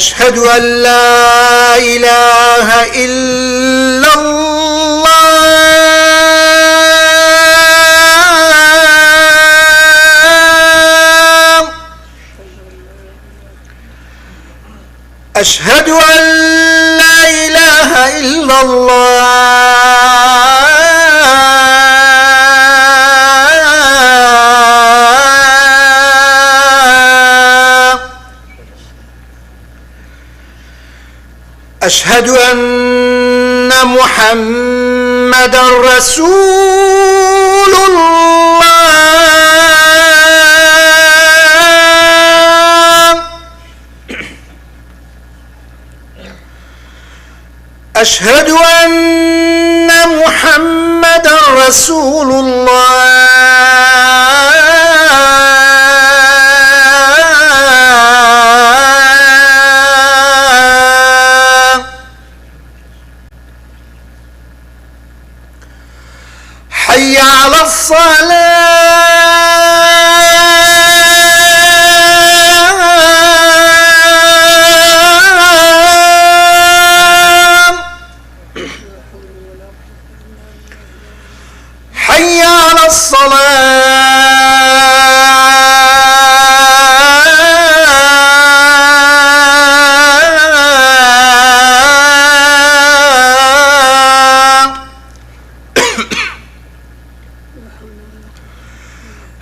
أشهد أن لا إله إلا الله أشهد أن لا إله إلا الله أشهد أن محمدًا رسول الله أشهد أن محمدًا رسول الله حي على الصلاة حي على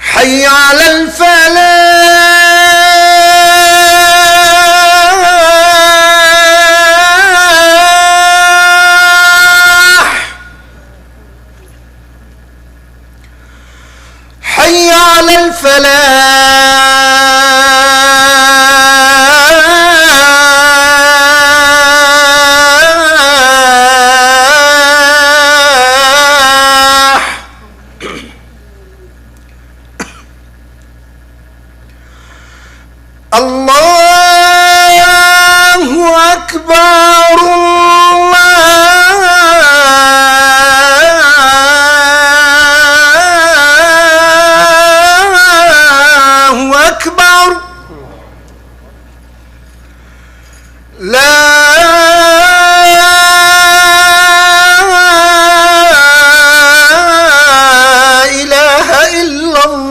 حي على الفلاح حي على الفلاح الله أكبر الله أكبر لا إله إلا الله.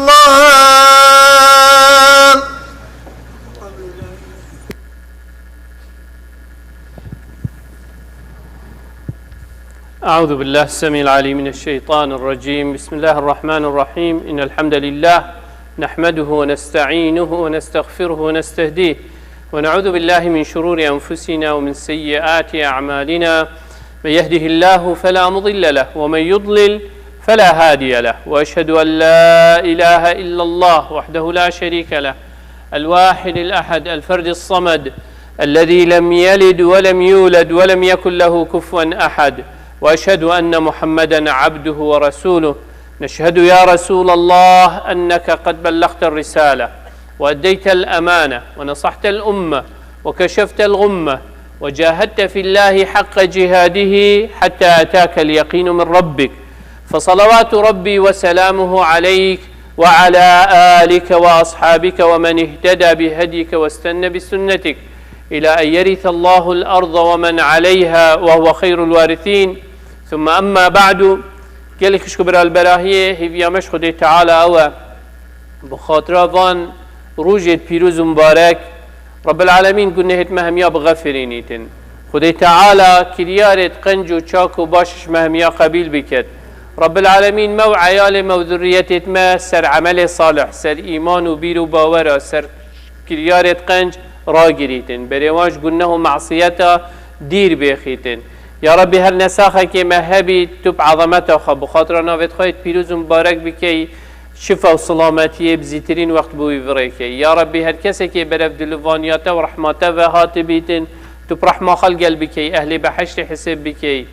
أعوذ بالله السميع العليم من الشيطان الرجيم. بسم الله الرحمن الرحيم. إن الحمد لله نحمده ونستعينه ونستغفره ونستهديه ونعوذ بالله من شرور أنفسنا ومن سيئات أعمالنا. من يهده الله فلا مضل له ومن يضلل فلا هادي له، وأشهد أن لا إله إلا الله وحده لا شريك له الواحد الأحد الفرد الصمد الذي لم يلد ولم يولد ولم يكن له كفوا أحد، وأشهد أن محمدًا عبده ورسوله. نشهد يا رسول الله أنك قد بلغت الرسالة وأديت الأمانة ونصحت الأمة وكشفت الغمة وجاهدت في الله حق جهاده حتى أتاك اليقين من ربك، فصلوات ربي وسلامه عليك وعلى آلك وأصحابك ومن اهتدى بهديك واستنى بسنتك إلى أن يرث الله الأرض ومن عليها وهو خير الوارثين. ثم أما بعد، قال كشكبر البراهية هي مش خدي تعالى أو بخاطر فان روجت بيروز مبارك رب العالمين قلنا هت مهميا بغفرينيتن خدي تعالى كريارة قنجو تشاكو باشش مهميا قبيل بكت رب العالمين مو عيال مو ذريتت ما سر عمل صالح سر إيمان وبير وباورا سر كريارة قنج راقريتن بريواج قلناه معصيته دير بيخيتن. يا ربي هر نساخه که مهبی تو بعظمته خب بخاطر نافت خواهد پیروز مبارک بکی شفا و سلامتی بزیترین وقت بوی وریکی. یا ربی هر کسی که برف دلوانیاته و رحمته و هات بیتن تو برحمه خلقل بکی اهل بحشت حساب بکی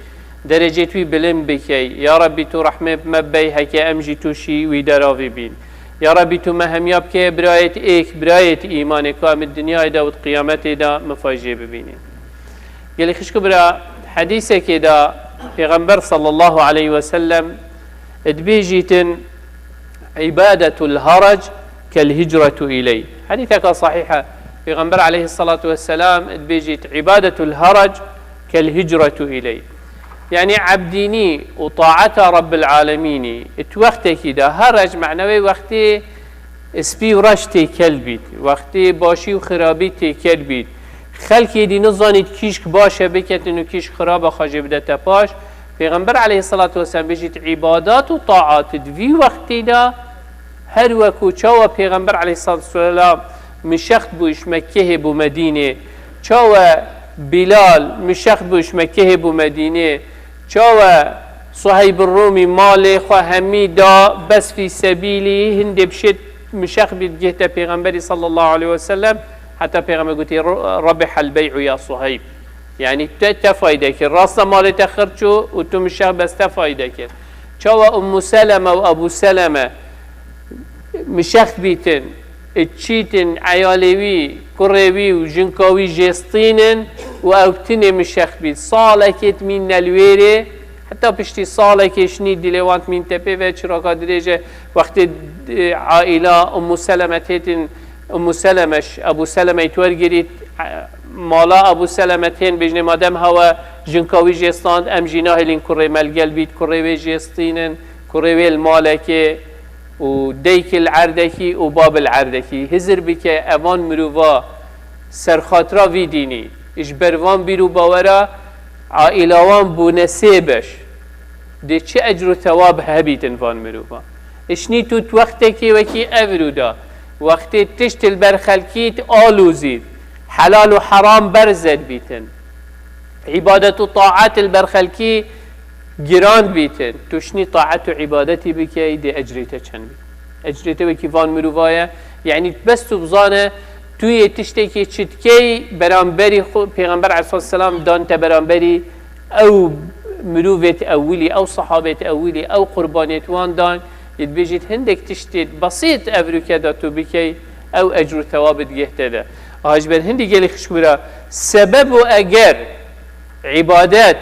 درجه توی بلند بکی. یا ربی تو رحمه مبی هکه امجی توشی وی دراوی بین. یا ربی تو مهمیاب که برایت ایک برایت ایمان کام الدنیا دا و قیامت دا مفاجئ ببینیم. یلی خشکو برا حديثة كده پیغمبر صلى الله عليه وسلم ادبيجيتن عبادة الهرج كالهجرة إليه. حديثك صحيحة پیغمبر علیه الصلاة والسلام بيجيت عبادة الهرج كالهجرة إليه، يعني عبديني وطاعة رب العالمين اتوقتي كده. هرج معنوي وقتي اسبي ورش تيكل بيت، وقتي باشي وخرابي تيكل بيت، خلقي دي نظانيت كيشك باشا بكت انو كيش خرابة خاجه بدتا باش. پیغمبر علیه الصلاة والسلام بيجيت عبادات وطاعات في وقتي دا هر وكو چاوا پیغمبر علیه الصلاة والسلام مشخت بوش مكه بو مدينة، چاوا بلال مشخت بوش مكه بو مدينة، چاوا صهيب الرومي مالي خو همي دا بس في سبيلي هند بشت مشخت بجهة پیغمبر صلى الله عليه وسلم، حتى پیغمبر قلتي ربح البيع يا صهيب، يعني تفايدة كر راسنا مالي تخرجو وتو مشخت بس تفايدة كر. چاوا ام سلمة وابو سلمة مشخت بيتن اتشيتن عياليوي كريوي وجنكاوي جيستينن واوتن مشخت بيت صالكت من الويري، حتى بشتي صالك شني دلوانت من تبي وشراكا درجة وقت عائلة ام سلمة تيتن ام سلمش ابو سلمة يتورجريت مالا ابو سلمتين بجن مادام هوا جنكاوي جيستان ام جناه لين كري ملقل بيت كريوي جيستينن كريوي المالكي وديك العردكي وباب العردكي هزر بك اوان مروفا سرخاطرا في ديني اجبروان بيرو باورا عائلوان بو نسيبش دي چه اجر و ثواب هبيتن فان مروفا اشني توت وقتكي وكي افرودا وقت تشت البرخلكيت آلوزيد حلال و حرام برزد بيتن عبادة و طاعات البرخلكي گران بیتن توشنی طاعت و عبادتی بکی دی اجریته چند بید اجریته وکی وان مروفایه یعنی بس تو بزانه توی تشتی که چتکی برانبری پیغمبر علیه السلام دانت برانبری او مروفت اولی او صحابت اولی او قربانیت وان دان يتبيجيت هندك تشتيت بسيط أفريكا داتو بكي أو أجر ثوابت جهته هاجبر هندي قالي خشبرا سبب أجر عبادات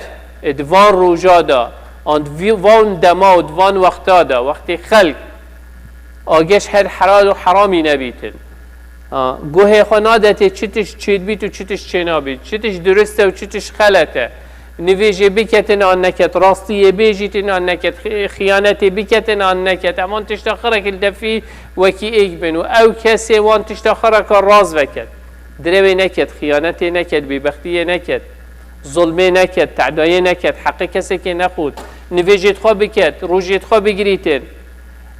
ادوان روجادا عند وان دما ودوان وقتادا وقت خلق آگش هر حلال و حرامی نبیتن گوه خانادت چتش چید بیت و چتش چنا بیت چتش درسته و چتش غلطه نویجه بکتن آن نکت راستیه بیجیتن آن نکت خیانتی بکتن آن نکت امان تشتاخرک الدفی وکی ایک بنو او کسی وان تشتاخرک راز وکت دروی نکت خیانتی نکت بیبختیه نکت ظلمه نکت تعدایه نکت حق کسی که نخود نویجت خواه بکت روجت خواه بگریتن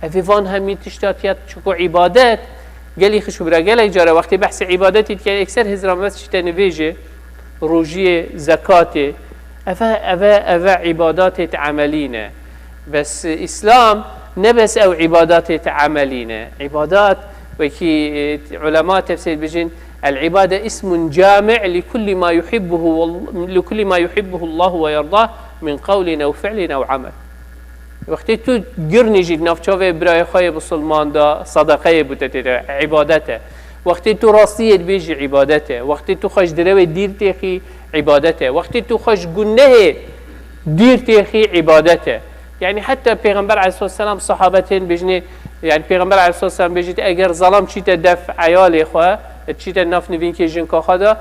افیوان همین تشتاتیت چکو عبادت قال خشو برا قال جارة وقت بحث عبادتي كان اكثر هزرا بس شتا نفيجه روجيه زكاته افا عبادات عملينا بس اسلام نبس او عبادات عملينا عبادات وكي علماء تفسير بجن العباده اسم جامع لكل ما يحبه الله ويرضاه من قول او فعل او عمل وقتی تو گرنی جید نفچاوه برای خواهی بسلمان دا صدقه بودته عبادته وقتی تو راستیت بیجی عبادته وقتی تو خوش دروی دیر تیخی عبادته وقتی تو خوش گنه دیر تیخی عبادته يعني حتى پیغمبر علیه السلام صحابتين بجنی يعني پیغمبر علیه السلام بجید اگر ظلم چیت دف عیال خواه چیت نف نوین که جن که خدا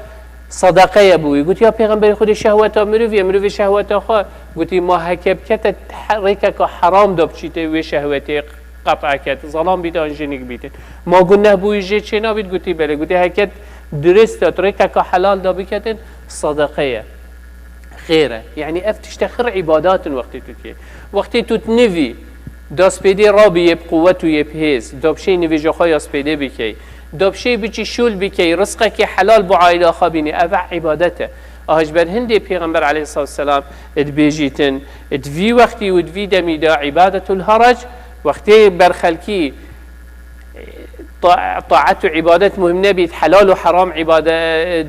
صدقه بوي قلت يا پیغمبر خود شهوتا مروي شهوتا خو قلت ما هكب كت تحركك حرام دب شيته و شهوتي قطع كت ظلام بيد انجنيك بيت ما قلنا بوي جي چنا بيد قلت بله قلت هكت درست تركك حلال دب كت صدقه خيره يعني افتشتخر عبادات وقت تنفي داس بيدي رابي بقوته يبهز دبشي نفي جخايا سبيدي بكي دبشي بچی شول بکی رزقه که حلال بو عائله خابینی اوه عبادته اهجبر هندی پیغمبر علیه الصلاة والسلام ادبیجیتن ادوی وقتی و ادوی دمیدا عبادت الهرج وقتی برخلکی طاعت و عبادت مهم نبید حلال و حرام عبادت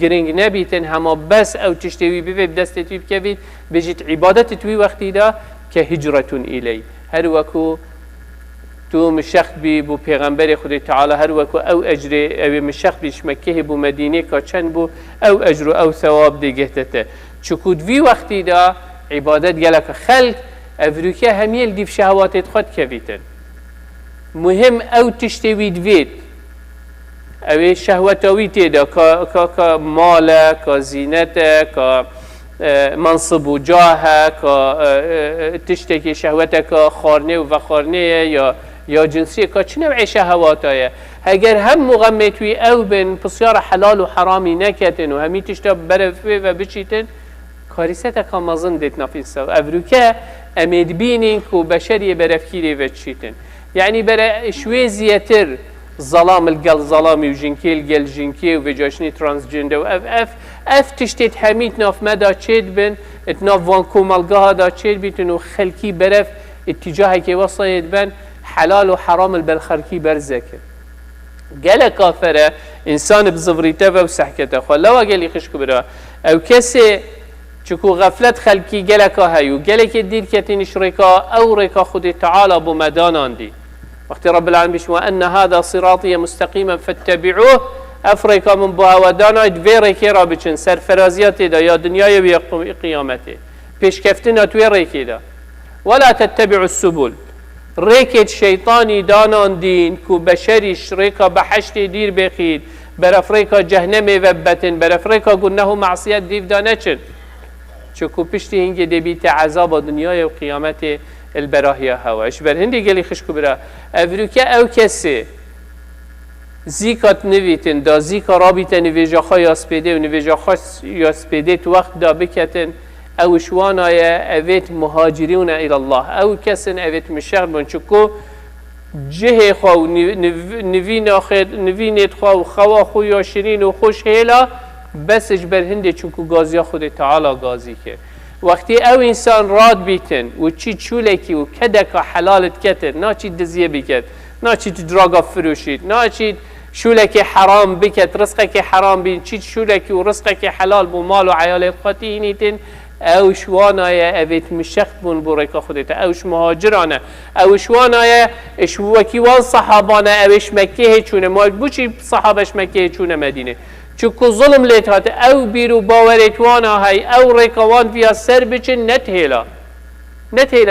گرنگ نبیتن هما بس او تشتوی بی بدستتوی بکوید بجید عبادت توی وقتی دا که هجرتون ایلی هر وکو تو مشخت بی بو پیغمبر خدا تعالی هر وکو او اجر او مشخت بیش مکه بو مدینه که چند بو او اجر او ثواب دیگهته چکود وی وقتی دا عبادت گلک خلق افریکا همیل دیف شهواتت خود کویتن مهم او تشتوید وید اوی شهوتاوی تیدا که مال که زینت که منصب و جاه که تشتکی شهوت که خارنه و خارنه یا جنسی که چه نوع شهواتایه اگر هم مغمتوی او بن بسیار حلال و حرامی نکتن و همی تشتا برفه و بچیتن کاریسه که مزن دیت نفیسه و افروکه امید بینین که بشری برفکیری و چیتن یعنی برای شوی زیتر ظلام القل ظلامي وجنكي القل جنكي وفيجاشني ترانسجندر اف تشتيت هميت ناف مدى تشيد بن اتناف وانكو ملقاها دا تشيد بيتنو خلكي برف اتجاهي كي وصيد بن حلال وحرام البلخركي برزكه قال كافره انسان بزفريته وسحكته خلا وقال يخشكو برا او كسي چكو غفلت خلكي قال كهيو قال كدير كتين شركا او ركا خد تعالى بمدان عندي وقت رب العالمين بيش وأن هذا صراطي مستقيما فاتبعوه أفريقا من بها ودانا دفيري كيرا بچن سرفرازياتي دا يا دنياي ويا قيامتي بيش كفتنا تويري كيدا ولا تتبعوا السبل ريكت شيطاني دانان دين كو بشري شريكا بحشت دير بخيد برافريقا جهنمي وبتن برافريقا قلناه معصيات ديف دانچن چكو پشتي هنگي دي بيت عذاب دنياي وقيامتي البراهية هوا ايش بر هندي قالي خشكو برا افروكا او كسي زيكات نويتن دا زيكا رابطة نويجا خا ياسبيده و نويجا خا ياسبيده تو وقت دا بكتن او شوانا اويت مهاجرون الى الله او كسن اويت مشغل بون چكو جه خا و نوينت خا و خوا خو ياشرين و خوش هيلا بس ايش بر هندي چونكو غازيا خود تعالى غازي كر وقتی او انسان راد بیتن و چی چولکی و کدک حلالت کتن نا چی دزیه بکت نا چی دراغا فروشید نا چی شولکی حرام بکت رزقکی حرام بین چی شولکی و رزقکی حلال بو مال و عیالت خاطی اینیتن او شوانای اویت مشخت بون بورکا خودتا اوش مهاجرانه او شوانای اشوکی وان صحابانه اوش مکه چونه مال بو چی صحابش مکه چونه مدینه چکو ظلم لیت هات او بیرو باورت وانا های او ریکوان فيها سر بچن نتهیلا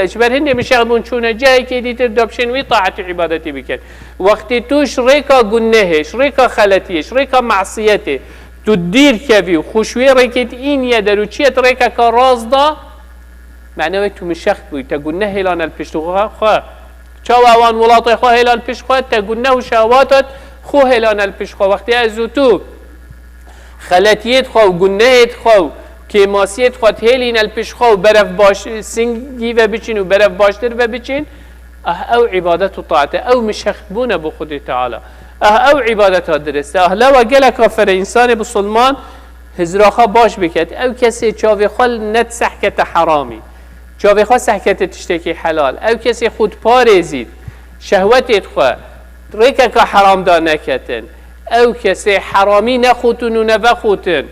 ايش بر هنده مشغبون چونه جایی که دیتر دابشن وی طاعت عبادتی بکن وقتی توش ریکا گنهش ریکا خلطیش ریکا معصیته تو دیر کبی و خوشوی ریکت این یدر و چیت ریکا که راز دا معنی تو مشخت بوی تا گنه هلان الپشت خواه چاو اوان ولاطی خواه هلان پشت خواه تا گنه و شهواتت خو هلان الپشت خواه وقتی ازو تو خلطیت خو گنهت خو که ماسیت خو هلین الپش خو برف باش سنگی و بچین و برف باشتر و بچین او عبادت و طاعت او مشخبونه بو خود تعالی او عبادت ها درسته لو قال کافر انسان بسلمان هزراخا باش بکت او کسی چاوی خال نت سحکت حرامی چاوی خال سحکت تشتکی حلال او کسی خود پارزید شهوتت خو ریکه که حرام دا نکتن او کسی حرامی نخوتن و نبخوتن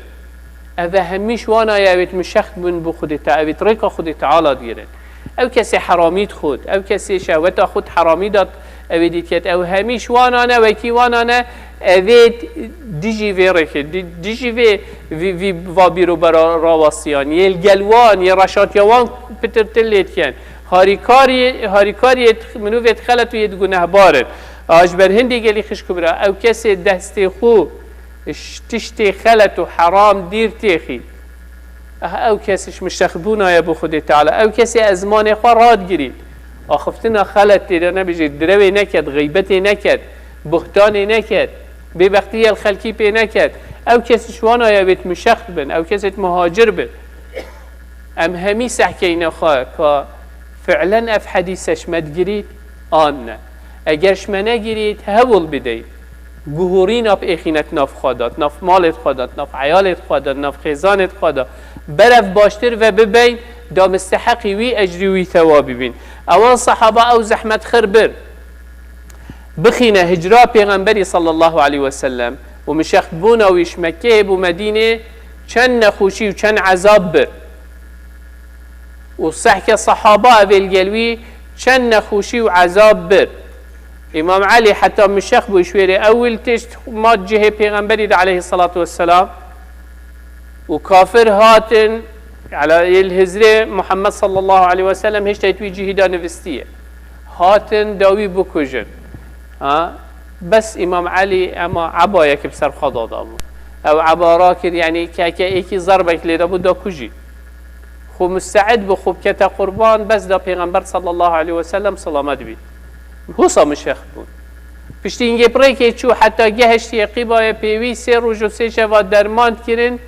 او همیش وانا یاویت مشخت بون بو خودتا اویت ریکا خود تعالی دیرن او کسی حرامیت خود او کسی شهوتا خود حرامی داد اویدیت کت او همیش وانا نه وکی وانا نه اویت دیجی وی ریکه دیجی وی وابیرو برا راواسیان یه الگلوان یه رشاتیوان پتر تلیت کن هاریکاری منوویت خلط و یه گناه بارن اجبر هندي قال خشكو برا او كسي دستي خو تشتي خلت وحرام دير تيخي او كسيش مشتخبونا يا ابو خدي تعالى او كسي ازمان خو راد جريد اخفتنا خلت تيرنا بيجي دروي نكد غيبتي نكد بهتاني نكد ببختي الخلقي بي نكد او كسي شوانا يا بيت مشخت بن او كسي مهاجر بن ام همي سحكينا خا فعلا اف حديثش مدجريد آن اگرش منگیرید هول بدهید گهورین اپ اخینت ناف خودات ناف مالت خودات ناف عیالت خودات ناف خیزانت خودات برف باشتر و ببین دا مستحقی وی اجری وی ثوابی بین اوان صحابه او زحمت خربر بخینه هجرا پیغمبری صلی الله علیه وسلم و مشخت بونا ویش مکه بو مدینه چند نخوشی و چند عذاب بر و صحک صحابه اول گلوی چند نخوشی و عذاب بر امام علي حتى مشخ بو شويري اول تشت ما جهه پیغمبري عليه الصلاه والسلام وكافر هاتن على الهجره محمد صلى الله عليه وسلم هيش تيتوي جهه نفستيه هاتن داوي بكوجن بس امام علی اما عبایه که بسر خدا داد او عبارا کرد یعنی که یکی ضربه لیده بود دا کجی خو مستعد بخوب که تا قربان بس دا پیغمبر صلی الله علیه و سلم سلامت بید حوصا مشخ بود پشتی اینگه پره که چو حتی گهشتی قیبای پیوی 3 روز و 3 شب درمان کرن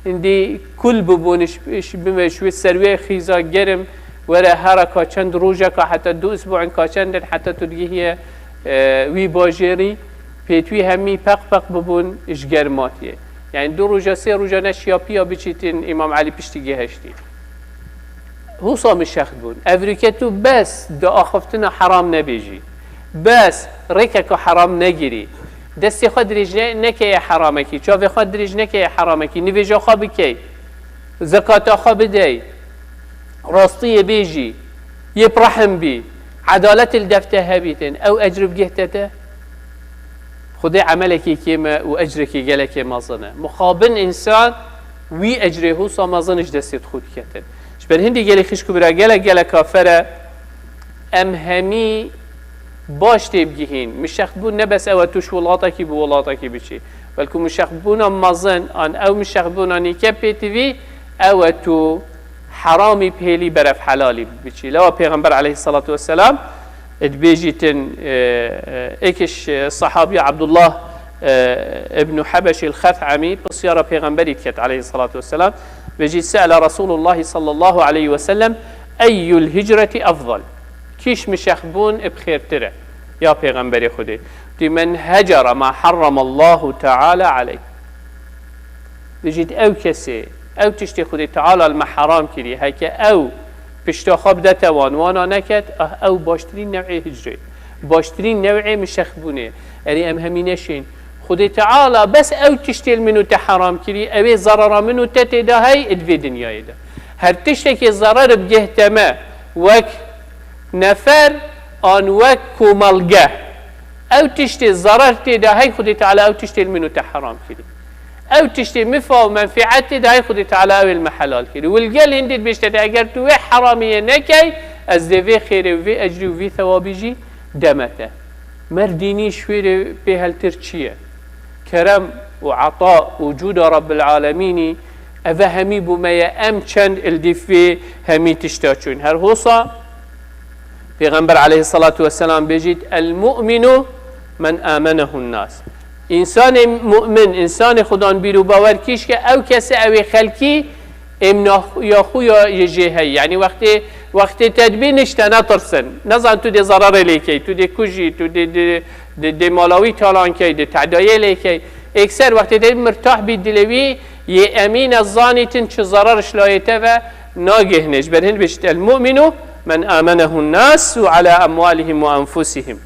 اندی کل ببونش بمشوی سروی خیزا گرم وره هر چند روزه که حتی 2 اسبوع که چند حتی تو دیگه وی باجری پیتوی همی پق ببون اش گرماتیه یعنی 2 روزه 3 روزه نشیاپیا بچیتین امام علی پشتی گهشتی حوصا مشخ بود افریکه تو بس دا آخفتنا حرام نبیجی بس ریکه که حرام نگیری دستی خود دریج نکه حرامه کی چاوی خود دریج نکه حرامه کی نویجا خواب کی زکات خواب دی راستی بیجی یه رحم بی عدالت الدفته هبیتن او اجر بگهتته خدای عملکی که و اجرکی گلکی مازنه مخابن انسان وی اجره هو سا مازنش دستید خود کتن شبر هندی گلی خشکو برا گل کافره ام همی باش تبگیهین مشخ بون نبس او توش ولاتا کی بو ولاتا کی بچی بلکه مشخ بون مازن آن او مشخ بون آنی که پیتوی او تو حرامی پیلی برف حلالی بچی لو پیغمبر علیه الصلاة والسلام ادبيجيتن اكش صحابي عبد الله ابن حبش الخثعمي بصيارة پیغمبري كت عليه الصلاة والسلام بيجي سأل رسول الله صلى الله عليه وسلم أي الهجرة أفضل كيش مشخبون بخير ترى يا پیغمبري خدي من هجر ما حرم الله تعالى عليه بيجيت أو كسي أو تشتي خدي تعالى المحرام كري هكا أو پشتا خواب دتوان وانا نکت او باشترین نوعی هجری باشترین نوعی مشخبونه یعنی ام همینشین خود تعالی بس او تشتیل منو تحرام کری اوی ضرر منو تتدا هی ادوی دنیای ده هر تشتی که ضرر بگهتمه وک نفر آن وک کمالگه او تشتی ضرر تدا هی خود تعالی او تشتیل منو تحرام کری او تشتي مفا ومنفعت داي خدي تعالى او المحلال كده والقال هندي بيشتد اگر تو حراميه نكي از دي خير وفي اجر وفي ثوابيجي دمته مرديني شوير بهالتر چيه كرم وعطاء وجود رب العالمين افهمي بما ام چند الدفي همي تشتاچون هر هوصا پیغمبر عليه الصلاة والسلام بيجيت المؤمن من آمنه الناس انسان مؤمن انسان خدان بیرو باور کیش که او کسی اوی خلکی امنا یا خویا یجهی یعنی وقتی تدبینش تنطرسن نزان تو دی ضرر لیکی تو دی کجی تو دی مالاوی تالان کی دی تعدایه لیکی اکثر وقتی دی مرتاح بی دلوی یه امین الظانیتن چه ضررش لایته و ناگهنش برهن بشت المؤمنو من آمنه الناس وعلى اموالهم وانفسهم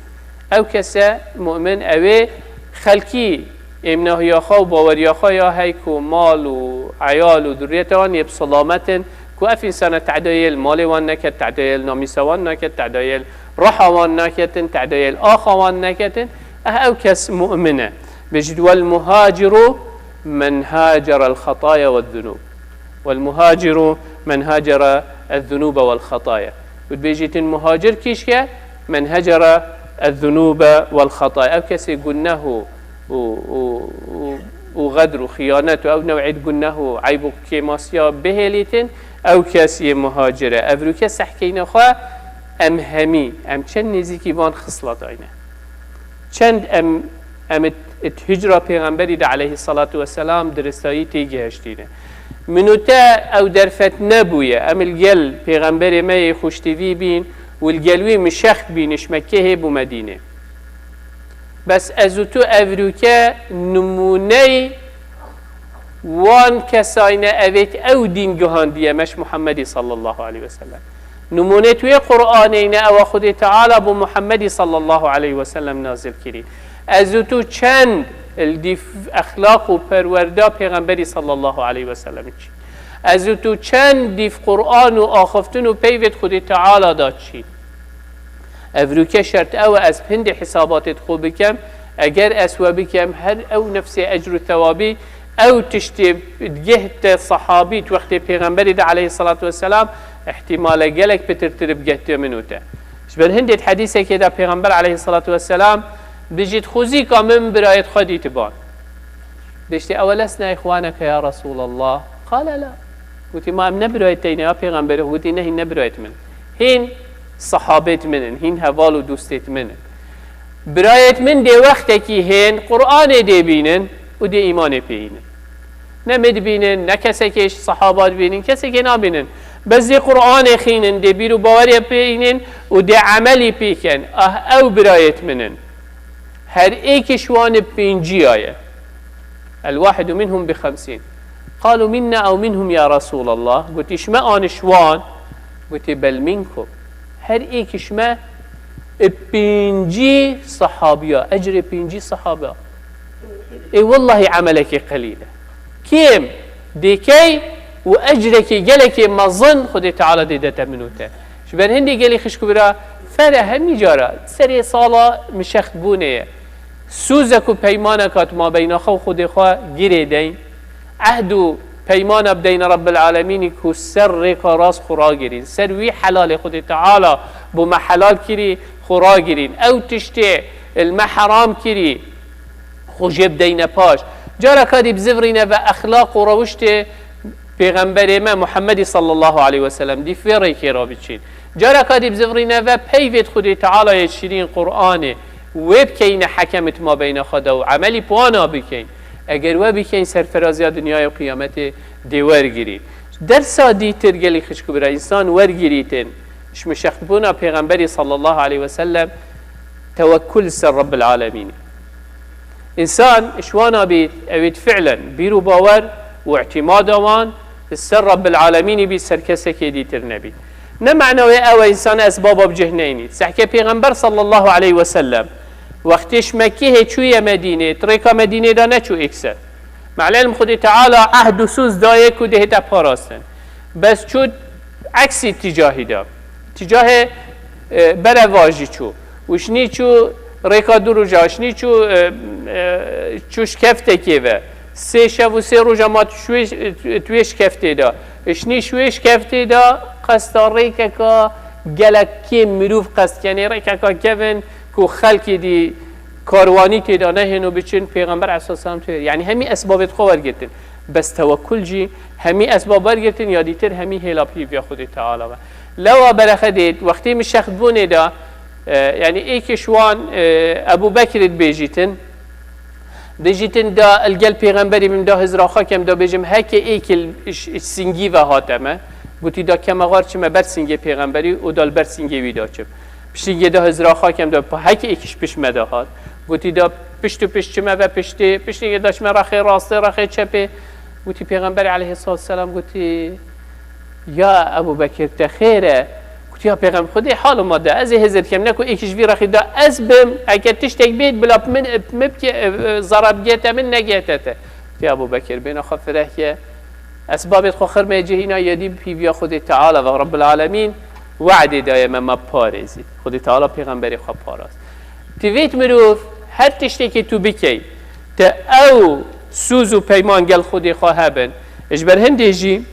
او کسی مؤمن اوی خلکی امنه یا خو باوریا خو یا هیکو مال و عیال و ذریت وان یب سلامتن کو اف انسان تعدیل مال وان نکت تعدیل نامیس وان نکت تعدیل روح وان نکتن تعدیل آخ وان نکتن او کس مؤمنه بجد والمهاجر من هاجر الخطايا والذنوب والمهاجر من هاجر الذنوب والخطايا بجد المهاجر كيشكا من هجر الذنوب والخطايا أو كسي قلناه وغدر وخيانات أو نوعية قلناه عيب كيماسيا بهليتن أو كسي مهاجرة أفرو كس حكينا خوا أم همي أم چند نزيكي بان خصلات عينه چند أم الهجرة پیغمبری عليه الصلاة والسلام درستایی تیگهشتینه منوتا أو درفت نبوية أم الجل پیغمبری ما خوشتوی بین والجلوي مشخ بينش مكه بو مدينة بس ازوتو افروكا نموني وان كساينة اويت او دين جهان دي مش محمد صلى الله عليه وسلم نموني توي قرآنين او خد تعالى بو محمد صلى الله عليه وسلم نازل كري ازوتو چند الديف اخلاق و پروردا پیغمبری صلى الله عليه وسلم از تو چند دیف قرآن و آخفتن و پیوت خود تعالی داد چی افروکه شرط او از پند حساباتت خوب بکم اگر اسوا بکم هر او نفس اجر و ثوابی او تشتی جهت صحابیت وقت پیغمبری ده علیه الصلاة والسلام احتمال گلک بترترب جهت منوته شبه هندت حدیثه که ده پیغمبر علیه الصلاة والسلام بجد خوزي كامن برايت خدي تبان بشتي أولسنا إخوانك يا رسول الله قال لا قلت ما أم نبرايت تيني يا پیغمبر قلت نهي نبرايت من هين صحابت منن هين هوال و دوستت منن برايت من دي وقتكي هين قرآن دي بينن و دي إيمان بينن نمد بينن نكسكش صحابات بينن كسكي نابينن بس دي قرآن خينن دي بيرو باوري بينن و دي عملي بيكن او برايت منن هر ايك شوان بينجي آية الواحد منهم ب50 قالوا منا او منهم يا رسول الله قلت اشما آن شوان قلت بل منكم هر ايك اشما بينجي صحابيا اجر بينجي صحابيا اي والله عملك قليلة كيم دي كي واجرك جلك مظن خد تعالى دي دتا منوته شبان هندي قالي خشكو برا فره همي جارة سري صالة مشخت بونه سوزك و پیمانكات ما بين خو خود خوا گيري دين عهدو پیمان بدين رب العالمين كو سر ريقا راس خورا گيرين سر وي حلال خود تعالى بو ما حلال كري خورا گيرين او تشتي الما حرام كري خو جيب دين باش جارة كادي بزفرين و اخلاق و روشته پیغمبر ما محمد صلى الله عليه وسلم دي فيري كيرا بچين جارة كادي بزفرين و پیوت خود تعالى يشيرين قرآن وبكين حكمت ما بين خدا و عملي بوانا بكين اگر وبكين سرفرازي دنيا و قيامت دي ورگيري درسا دي ترگلي خشكو برا انسان ورگيريتن اش مشخبونا پیغمبري صلى الله عليه وسلم توكل سر رب العالمين انسان اشوانا بيت اويت فعلا بيرو باور واعتماد وان السر رب العالمين بي سركسك دي ترنبي نمعنى او انسان اسباب بجهنيني سحكي پیغمبر صلى الله عليه وسلم وقتش مكيه چوية مدينة طريقة مدينة دا نچو اكسر معلم خود تعالى عهد سوز دايك و دهتا پاراستن بس چو عكس اتجاهي دا اتجاه برواجي چو وشني چو ريكا دو رجا وشني چوش كفته كيوه سه شب و سه روزا ما تویش کفته دا اشنی شویش کفته دا قصد ریکا که گلکی مروف قصد کنی ریکا که کفن که خلکی دی کاروانی که دا نهنو بچین پیغمبر اساسا توی یعنی همی اسبابت خو ورگتن بس توکل جی همی اسباب ورگتن یا دیتر همی هلاپی بیا خود تعالی لو برخدید وقتی مشخد بونه دا يعني ايك شوان ابو بكر بيجيتن دا القلب پیغمبری من دا هزراخا کم دا بجم هک ایک السنگی و هاتمه بوتی دا کم اغار چمه بر سنگی پیغمبری و دال بر سنگی ویدا چم پشتی دا هزراخا کم دا هک ایکش پش مده هات بوتی دا پشت و پشت چمه و پشتی داشمه رخی راسته رخی چپه بوتی پیغمبری علیه الصلاة والسلام بوتی یا ابو بکر تخیره یا پیغمبر خودی حال ماده از هزار کم نکو ایکش وی رخی دا از بم اگر تشتک بید بلا من مبکی ضرب گیته من نگیته یا ابو بکر بین خفره که اسبابت خخر میجهینا یدی پیویا خودی تعالی و رب العالمین وعده دایم ما پارزید خودی تعالی پیغمبری خواب پاراست تویت مروف هر تشتکی تو بکی تا او سوز و پیمان گل خودی خواه بن اجبر هندی جی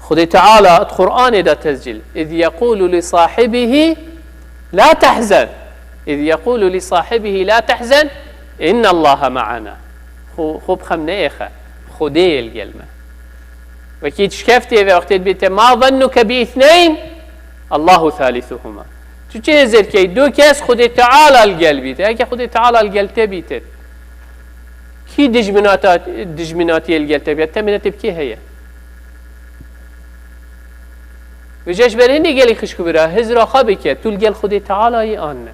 خذ تعالى القرآن دا تسجيل إذ يقول لصاحبه لا تحزن إذ يقول لصاحبه لا تحزن إن الله معنا خوب خمنيخة خدي القلمة وكي تشكفتي في وقت بيت ما ظنك باثنين الله ثالثهما تجي كي دو كاس خذ تعالى القلب هيك خذ تعالى القلب تبيت كي دجمناتي القلب تبيت تمنت بكي هي وجاش برهني قالي خشكو برا هزرا خابك تول قال خدي تعالى آن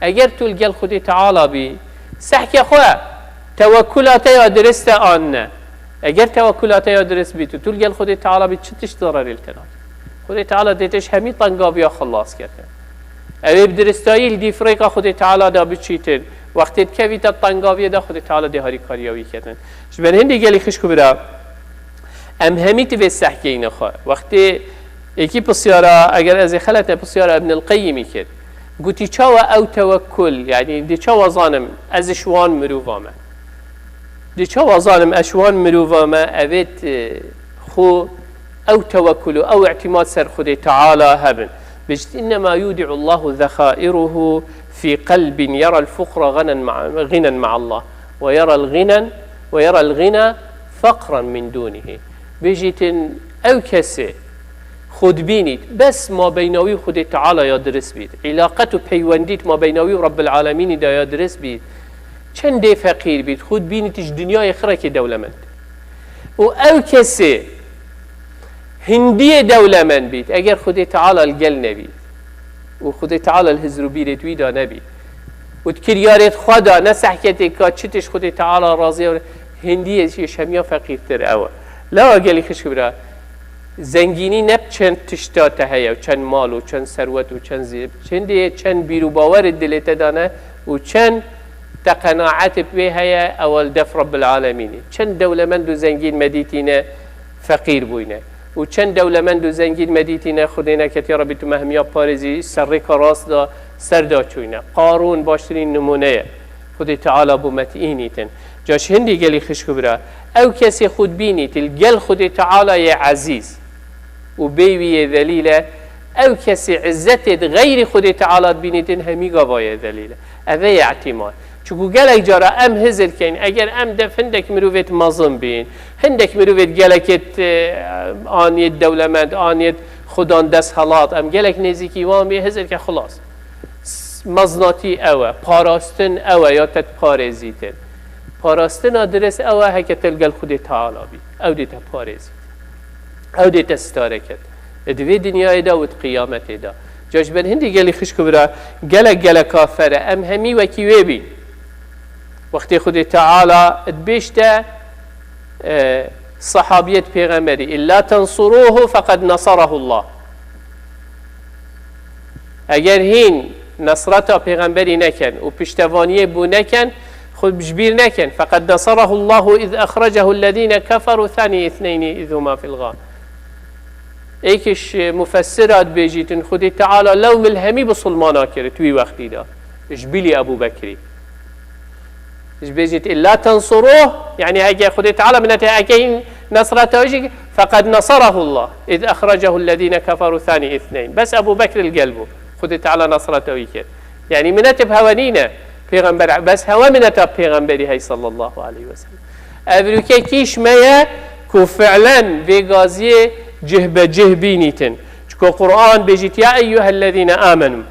اگر تول قال خدي تعالى بي سحكي خواه توكلات يا درست آن اگر توكلات يا درست بي تول قال خدي تعالى بي چتش ضرر التنات خدي تعالى ديتش همي طنقاب يا خلاص كرته او بدرستايل دي فريقا خدي تعالى دا بچيتن وقت كويت الطنقاب دا خدي تعالى دي هاري كارياوي كرتن برهني قالي خشكو برا ام همي تبي سحكينا خواه وقت اکی بسیارا اگر از خلت بسیارا ابن القیمی کرد گویی چاوا او توکل یعنی دی چاوا ظانم از شوان مروفامه دی چاوا ظانم اشوان مروفامه اوید خو او توکل او اعتماد سر خود تعالی هبن بجد انما يودع الله ذخائره في قلب يرى الفقر غنى مع الله ويرى الغنى فقرا من دونه. بيجيتن او كسي خود بینید بس ما بیناوی خود تعالی یا درست بید، علاقت و پیوندیت ما بیناوی رب العالمین دا یا درست بید، چند فقیر بید خود بینیدش دنیای خره که دولمند و او کسی هندی دولمند بید اگر خود تعالی الگل نبید و خود تعالی الهزرو بیرت ویدا نبید و تکریارت خدا نسحکت که چتش خود تعالی راضی هندی شمیا فقیرتر اوه لا اگلی خش برا زنگینی نب چند تشتات هیا و چند مال و چند ثروت و چند زیب چند بیرو باور دلت دانه و چند تقناعت به هیا اول دف رب العالمین چند دولمند و زنگین مدیتینه فقیر بوینه و چند دولمند و زنگین مدیتینه خودینا کتی ربی تو مهمیا پارزی سر راست دا سر دا چوینه. قارون باشترین نمونه خود تعالی بومتئینیتن جاش هندی گلی خش کبرا او کسی خود بینیت الگل خود تعالی عزیز و بیوی ذلیله او کسی عزتت غیر خود تعالی بینیتن همی گوای ذلیله اوه اعتماد چون گلک جارا ام هزل کن اگر ام دف هندک مروفت مظلم بین هندک مروفت گلکت آنیت دولمند آنیت خودان دست حالات ام گلک نزیکی وام بی هزل که خلاص مزناتی اوه پاراستن اوه یا تد پارزیتن پاراستن آدرس اوه هکه تلگل خود تعالی بی او دیتا پارزید او دیتا ستاره کد دوی دنیای دا و قیامت دا جاش بر هندی گلی خش کبرا گلک کافره ام همی وکیوه بی وقتی خود تعالی ادبیشتا صحابیت پیغمبری الا تنصروه فقد نصره الله اگر هین نصرتا پیغمبری نکن و پشتوانیه بو نکن خود بجبیر نکن فقد نصره الله اذ اخرجه الذين كفروا ثاني اثنين اذ هما في الغار ایکش مفسرات بیجیتن خود تعالی لو ملهمی بسلمانا کرد توی وقتی دا اجبیلی ابو بکری بيجيت إلا تنصروه يعني أجي خد تعالى من أجي نصرته أجي فقد نصره الله إذ أخرجه الذين كفروا ثاني اثنين بس أبو بكر القلب خد تعالى نصرته ويكر يعني منتب هوانينا پیغمبر بس هوا منتب پیغمبري هي صلى الله عليه وسلم أبروكي كيش مايا كو فعلا في غازية جه بينيتن كو قرآن بيجيت يا أيها الذين آمنوا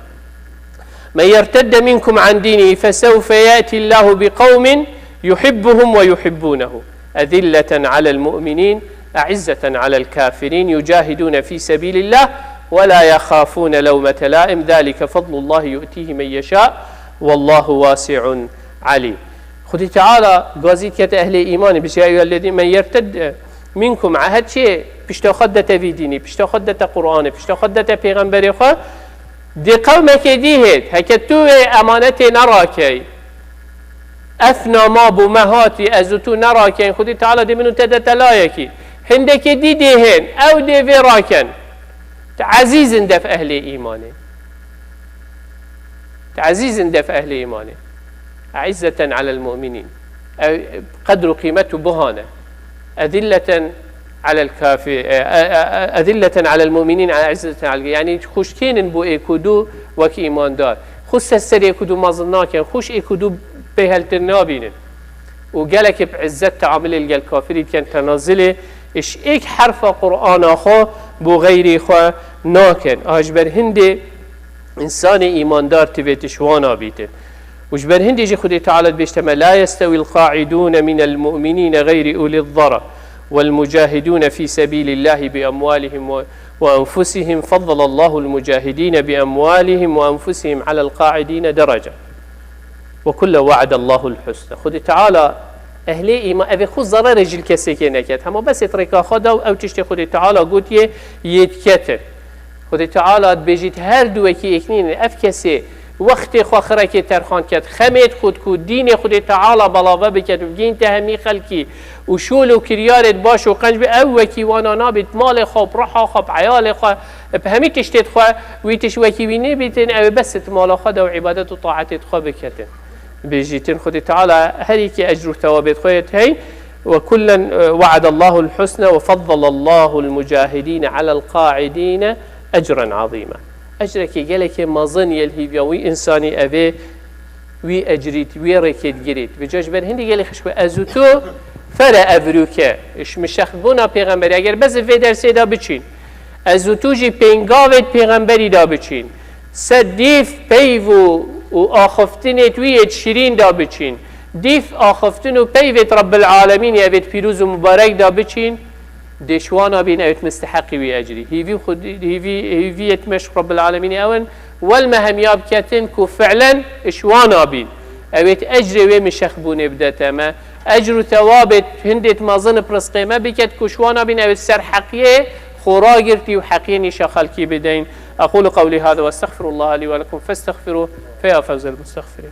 من يرتد منكم عن دينه فسوف يأتي الله بقوم يحبهم ويحبونه أذلة على المؤمنين أعزة على الكافرين يجاهدون في سبيل الله ولا يخافون لومة لائم ذلك فضل الله يؤتيه من يشاء والله واسع عليم. خد تعالى قازيت كت أهل إيمان بشيء الذي من يرتد منكم عهد شيء بيشتاخدت في ديني بيشتاخدت قرآن بيشتاخدت پیغمبر خو دي قومك ديهت هكتو امانتي نراكي اثنى ما بمهاتي ازتو نراكي خدي تعالى دي منو تدتلايكي هندك دي ديهن او دي فيراكن تعزيز اندف اهل ايماني تعزيز اندف اهل ايماني عزة على المؤمنين قدر قيمته بهانة أذلة على الكافر أذلة على المؤمنين على عزة على يعني خوش كين بو إيكودو وك إيمان دار خوش السر إيكودو مظناك خوش إيكودو بهالتنابين وقالك بعزة تعامل الجال كافرين كان تنازله إيش إيك حرف قرآن أخو بو غير أخو ناكن أجبر هندي إنسان إيمان دار تبيت شوانا بيته وجبر هندي جي خدي تعالى بيشتما لا يستوي القاعدون من المؤمنين غير أولي الضرر والمجاهدون في سبيل الله بأموالهم وأنفسهم فضل الله المجاهدين بأموالهم وأنفسهم على القاعدين درجة وكل وعد الله الحسنى خد تعالى أهلي إيمان أبي خذ ضرر رجل كسيكي نكت هم بس يتركا خدا أو تشتي خد تعالى قلت يتكتر خد تعالى بيجيت هر دوكي اكنين أفكسي وقت خاخرك ترخان كت خميت خود كو دين خود تعالى بلاغه بكت وجين تهمي خلقي وشول وكريارت باش وقنج او وكي وانا نابت مال خاب راحه خاب عيال خا بهمي تشتت خا ويتش وكي ويني بيتن او بس مال خدا وعبادت وطاعت خا بكتن بيجيتن خود تعالى هريك اجر ثوابت خويت هي وكلا وعد الله الحسنى وفضل الله المجاهدين على القاعدين اجرا عظيما ئەجرێکی گەلێکی مەزن یەلهیڤەوەی ئینسانی ئەوێ وی ئەجریت وێ ڕێکێت گیرێت بجۆش بەر هەندی گەلی خشبە ئەزوو تۆ فەرە ئەڤروکە مشەخ بوونا پێغەمبەر ئەگەر بەزە فێ دەرسێدا بچین ئەزوو توژی پێنگاوێت پێغەمبەریدا بچین سەر دیف پەیڤ و ئاخفتنێت ویەت شیریندا بچین دیف ئاخفتن و پەیڤێت ڕەب العالەمین ئەوێت پیرۆز و مبارەکدا بچین دێشوانا بین ئەوێت مستحقی وی ئەجری هیڤیەت مەشق ڕەب العالەمین ئەوەن وەلمە هەمیا بکەتن و فعلەن ئشوانا بین ئەوێت ئەجرێ وێ مشەخ بوونێ بدەتەمە ئەجر و تەوابێت هەندێت مەزن پرسقێمە بکەت کوشوانا بین ئەوێت سەر حەقیێ خۆراگرتی و حەقیێنی شەخەلکی بدەین أقول قولي هذا واستغفر الله لي ولكم فاستغفروه فيا فوز المستغفرين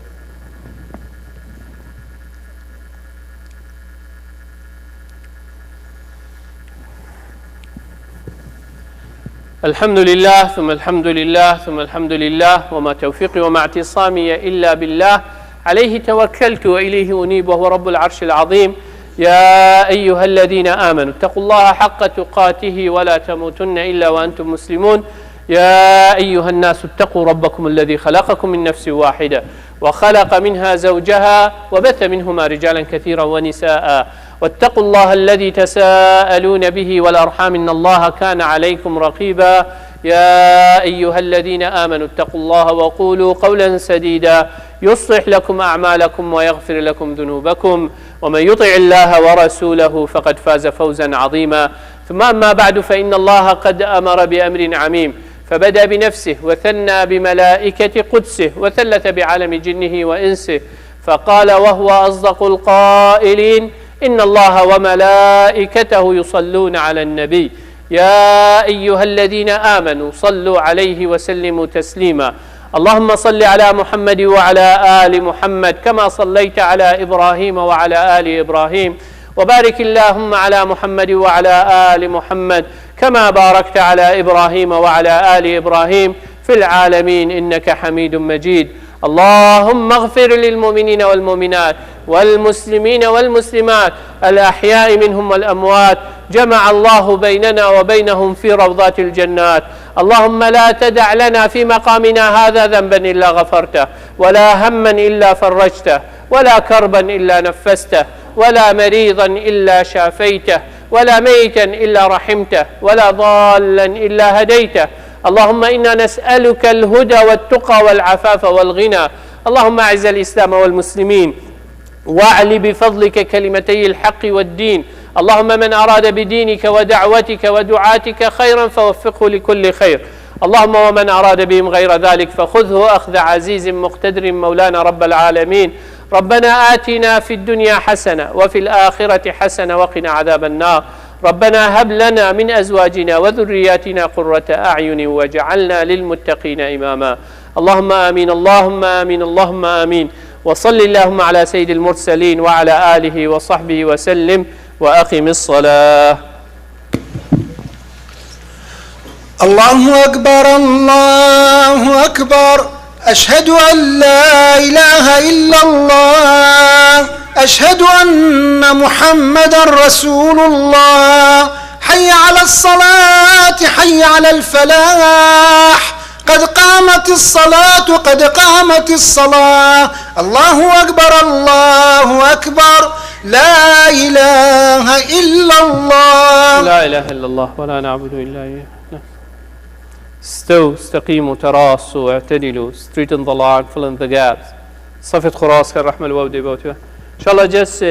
الحمد لله ثم الحمد لله ثم الحمد لله وما توفيقي وما اعتصامي إلا بالله عليه توكلت وإليه أنيب وهو رب العرش العظيم يا أيها الذين آمنوا اتقوا الله حق تقاته ولا تموتن إلا وأنتم مسلمون يا أيها الناس اتقوا ربكم الذي خلقكم من نفس واحدة وخلق منها زوجها وبث منهما رجالا كثيرا ونساء واتقوا الله الذي تساءلون به والأرحام إن الله كان عليكم رقيبا يا أيها الذين آمنوا اتقوا الله وقولوا قولا سديدا يصلح لكم أعمالكم ويغفر لكم ذنوبكم ومن يطع الله ورسوله فقد فاز فوزا عظيما ثم أما بعد فإن الله قد أمر بأمر عميم فبدأ بنفسه وثنى بملائكة قدسه وثلث بعالم جنه وإنسه فقال وهو أصدق القائلين إن الله وملائكته يصلون على النبي يا أيها الذين آمنوا صلوا عليه وسلموا تسليما اللهم صل على محمد وعلى آل محمد كما صليت على إبراهيم وعلى آل إبراهيم وبارك اللهم على محمد وعلى آل محمد كما باركت على إبراهيم وعلى آل إبراهيم في العالمين إنك حميد مجيد اللهم اغفر للمؤمنين والمؤمنات والمسلمين والمسلمات الأحياء منهم والأموات جمع الله بيننا وبينهم في روضات الجنات اللهم لا تدع لنا في مقامنا هذا ذنبا إلا غفرته ولا هما إلا فرجته ولا كربا إلا نفسته ولا مريضا إلا شافيته ولا ميتا إلا رحمته ولا ضالا إلا هديته اللهم إنا نسألك الهدى والتقى والعفاف والغنى اللهم أعز الإسلام والمسلمين واعل بفضلك كلمتي الحق والدين اللهم من أراد بدينك ودعوتك ودعاتك خيرا فوفقه لكل خير اللهم ومن أراد بهم غير ذلك فخذه أخذ عزيز مقتدر مولانا رب العالمين ربنا آتنا في الدنيا حسنة وفي الآخرة حسنة وقنا عذاب النار ربنا هب لنا من أزواجنا وذرياتنا قرة أعين واجعلنا للمتقين إماما اللهم آمين اللهم آمين اللهم آمين وصل اللهم على سيد المرسلين وعلى آله وصحبه وسلم وأقم الصلاة الله أكبر الله أكبر أشهد أن لا إله إلا الله أشهد أن محمدا رسول الله حي على الصلاة حي على الفلاح قد قامت الصلاة قد قامت الصلاة الله أكبر الله أكبر لا إله إلا الله لا إله إلا الله ولا نعبد إلا إياه استقيموا تراصوا اعتدلوا straighten the line fill in the gaps صفت خراس الرحمة الودي بوتها Inshallah, just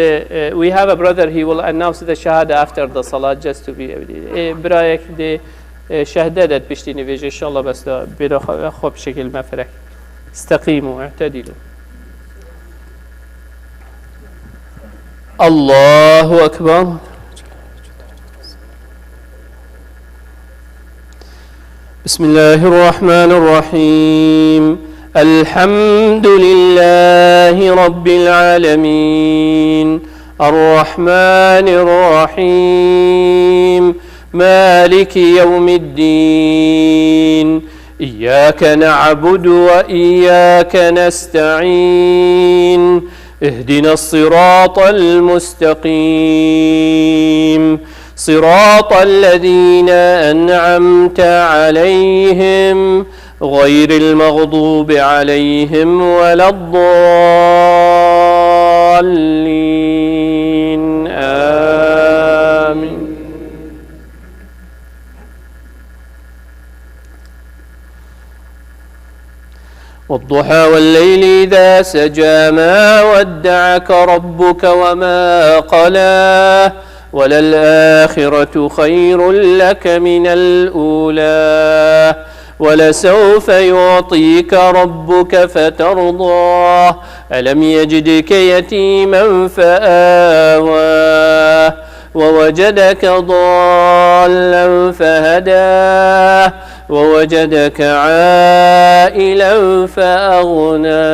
we have a brother, he will announce the shahada after the salat just to be برايك دي شهادات بيشتيني فيجي إن شاء الله بس بيرا خب بشكل ما فرق استقيموا اعتدلوا الله أكبر بسم الله الرحمن الرحيم الحمد لله رب العالمين الرحمن الرحيم مالك يوم الدين إياك نعبد وإياك نستعين اهدنا الصراط المستقيم صراط الذين أنعمت عليهم غير المغضوب عليهم ولا الضالين آمين. والضحى والليل إذا سجى ما ودعك ربك وما قلى وللآخرة خير لك من الأولى ولسوف يعطيك ربك فترضى ألم يجدك يتيما فآوى ووجدك ضالا فهدى ووجدك عائلا فأغنى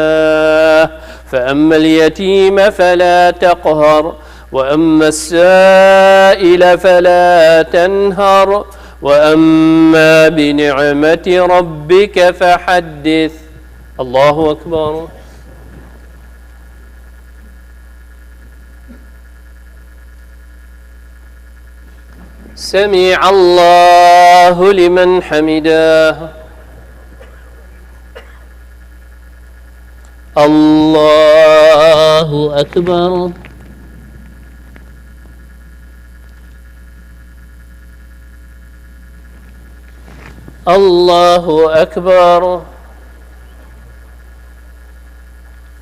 فأما اليتيم فلا تقهر وأما السائل فلا تنهر وأما بنعمة ربك فحدث. الله أكبر. سمع الله لمن حمده. الله أكبر. الله أكبر.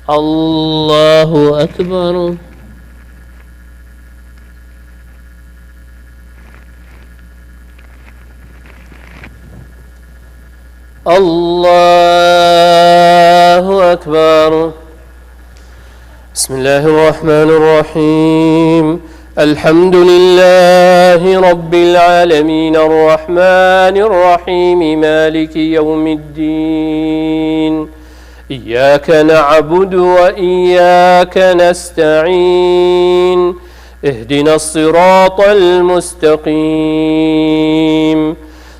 الله أكبر. الله أكبر. بسم الله الرحمن الرحيم. الحمد لله رب العالمين الرحمن الرحيم مالك يوم الدين إياك نعبد وإياك نستعين اهدنا الصراط المستقيم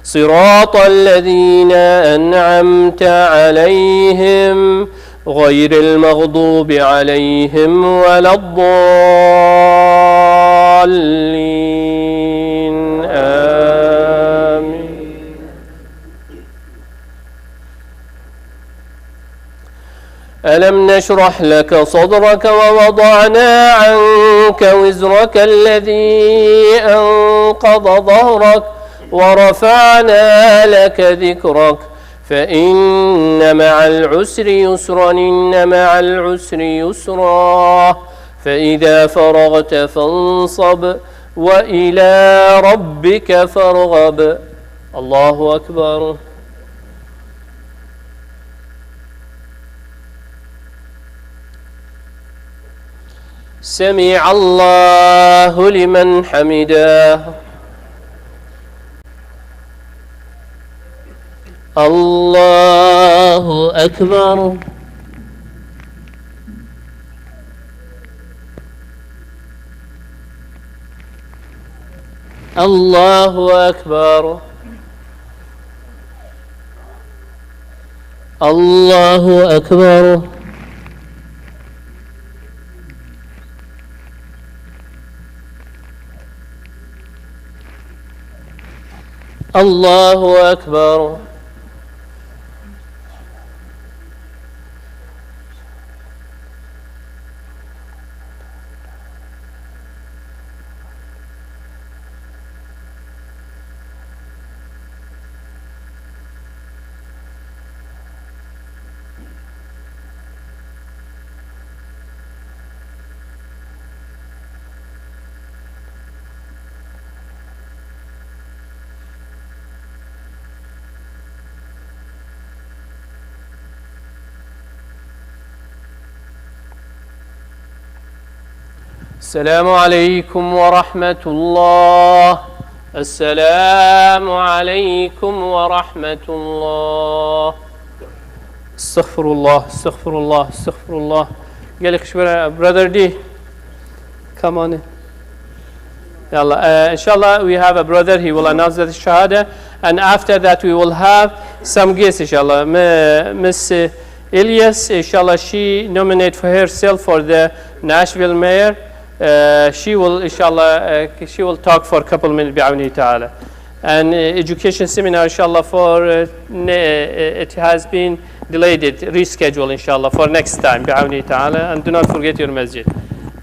صراط الذين أنعمت عليهم غير المغضوب عليهم ولا الضالين آمين. ألم نشرح لك صدرك ووضعنا عنك وزرك الذي أنقض ظهرك ورفعنا لك ذكرك فإن مع العسر يسرا إن مع العسر يسرا فإذا فرغت فانصب وإلى ربك فارغب. الله أكبر. سمع الله لمن حمده. الله أكبر. الله أكبر. الله أكبر. الله أكبر. السلام عليكم ورحمة الله. السلام عليكم ورحمة الله. استغفر الله استغفر الله استغفر الله. قالك شو brother D, come on in. Inshallah we have a brother, he will announce the shahada, and after that we will have some guests inshallah. Miss Ilyas, inshallah, she nominated for herself for the Nashville mayor. She will inshallah she will talk for a couple of minutes bi'awni ta'ala. And education seminar, inshallah, it has been delayed, rescheduled, inshallah, for next time, bi'awni ta'ala. And do not forget your masjid.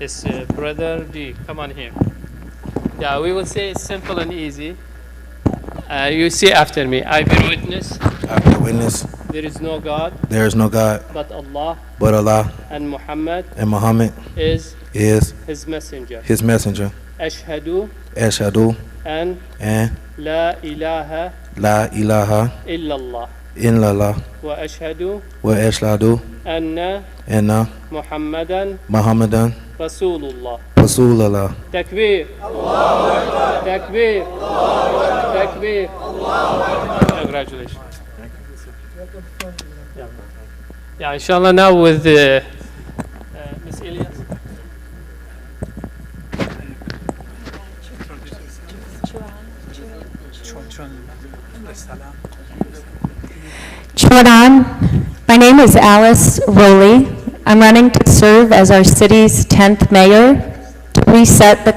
Yes, brother D, come on here. Yeah, we will say it's simple and easy. You say after me, I bear witness. I bear witness. There is no God. There is no God. But Allah. But Allah. And Muhammad. And Muhammad. Is. His messenger. His messenger. Ashhadu. Ashhadu. And. La ilaha. La ilaha. Illallah. Illallah. Wa ashhadu. Wa ashhadu. Anna. Muhammadan. Rasulullah. Rasulullah. Takbir. Allahu Akbar. Takbir. Allahu Akbar. Takbir. Allahu Akbar. Congratulations. Yeah, inshallah now with Ms. Elias. Churan, my name is Alice Rowley. I'm running to serve as our city's 10th mayor to reset the